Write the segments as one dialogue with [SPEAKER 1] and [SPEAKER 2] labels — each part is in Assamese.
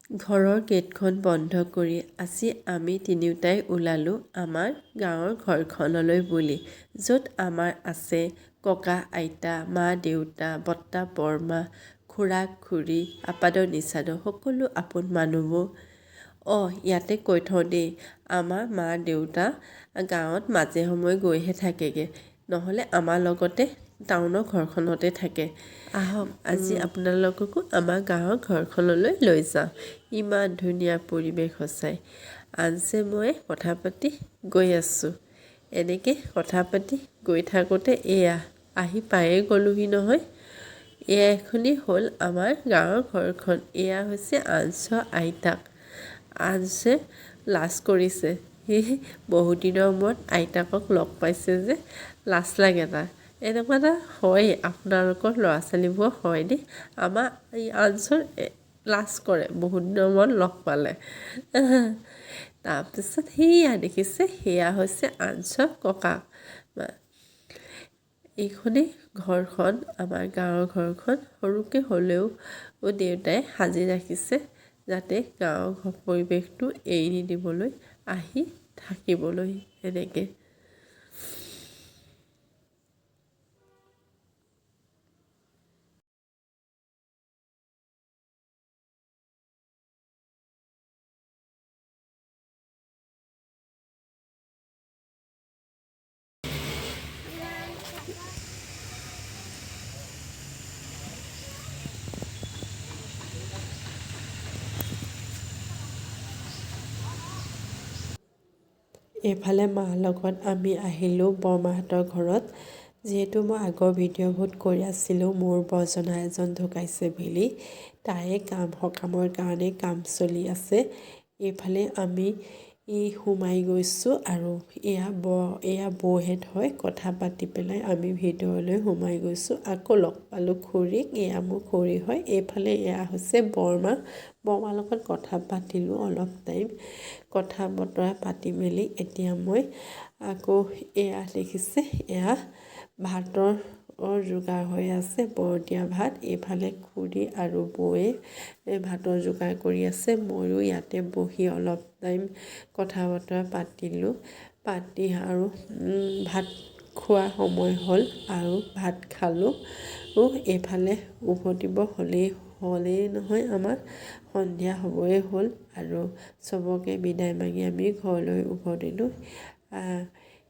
[SPEAKER 1] ঘৰৰ গেটখন বন্ধ কৰি আজি আমি তিনিওটাই ওলালোঁ আমাৰ গাঁৱৰ ঘৰখনলৈ বুলি, য'ত আমাৰ আছে ককা আইতা, মা দেউতা, বৰ্তা বৰমা, খুৰা খুৰী, আপাদৰ নিচাদৰ সকলো আপোন মানুহবোৰ। ইয়াতে কৈ থওঁ দেই, আমাৰ মা দেউতা গাঁৱত মাজে সময়ে গৈহে থাকেগৈ, নহ'লে আমাৰ লগতে টাউনৰ ঘৰখনতে থাকে। আহক আজি আপোনালোককো আমাৰ গাঁৱৰ ঘৰখনলৈ লৈ যাওঁ। ইমান ধুনীয়া পৰিৱেশ সঁচাই। আজি মই কথা পাতি গৈ আছোঁ। এনেকৈ কথা পাতি গৈ থাকোঁতে এয়া আহি পায়ে গ'লোহি নহয়। এখনেই হ'ল আমাৰ গাঁৱৰ ঘৰখন। এয়া হৈছে আঞ্চৰ আইতাক। আঞ্চে লাজ কৰিছে। সেয়েহে বহুত দিনৰ মূৰত আইতাকক লগ পাইছে যে লাজ লাগে তাৰ। এনেকুৱা এটা হয়েই, আপোনালোকৰ ল'ৰা ছোৱালীবোৰ হয় দেই। আমাৰ এই আঞ্চৰ লাজ কৰে বহুত দিনৰ মূৰত লগ পালে। তাৰপিছত সেয়া দেখিছে, সেয়া হৈছে আঞ্চৰ ককা। এইখনেই ঘৰখন, আমাৰ গাঁৱৰ ঘৰখন। সৰুকৈ হ'লেও দেউতাই সাজি ৰাখিছে, যাতে গাঁৱৰ পৰিৱেশটো এৰি নিদিবলৈ, আহি থাকিবলৈ এনেকৈ। এইফালে মাৰ লগত আমি আহিলোঁ বৰমাহঁতৰ ঘৰত। যিহেতু মই আগৰ ভিডিঅ'বোৰত কৈ আছিলোঁ মোৰ বৰজনা এজন ঢুকাইছে বুলি, তাৰে সকামৰ কাৰণে কাম চলি আছে। এইফালে আমি সোমাই গৈছোঁ আৰু এয়া বৌহেঁত হয়। কথা পাতি পেলাই আমি ভিতৰলৈ সোমাই গৈছোঁ। আকৌ লগ পালোঁ খুৰীক, এয়া মোৰ খুৰী হয়। এইফালে এয়া হৈছে বৰমা। বৰমাৰ লগত কথা পাতিলোঁ অলপ টাইম। কথা বতৰা পাতি মেলি এতিয়া মই আকৌ এয়া দেখিছে, এয়া ভাতৰ যোগাৰ হৈ আছে, বৰতীয়া ভাত। এইফালে খুৰী আৰু বৌয়ে ভাতৰ যোগাৰ কৰি আছে। ময়ো ইয়াতে বহি অলপ টাইম কথা বতৰা পাতিলোঁ। পাতি আৰু ভাত খোৱা সময় হ'ল আৰু ভাত খালোঁ। এইফালে উভতিব হ'লেই নহয়, আমাৰ সন্ধিয়া হ'বই হ'ল আৰু চবকে বিদায় মাগি আমি ঘৰলৈ উভতিলোঁ।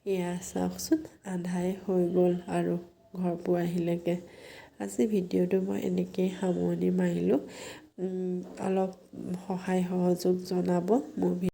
[SPEAKER 1] এয়া চাওকচোন, আন্ধাৰে হৈ গ'ল আৰু ঘৰ পোৱাহিলৈকে। আজি ভিডিঅ'টো মই এনেকৈয়ে সামৰণি মাৰিলোঁ। অলপ সহায় সহযোগ জনাব মোৰ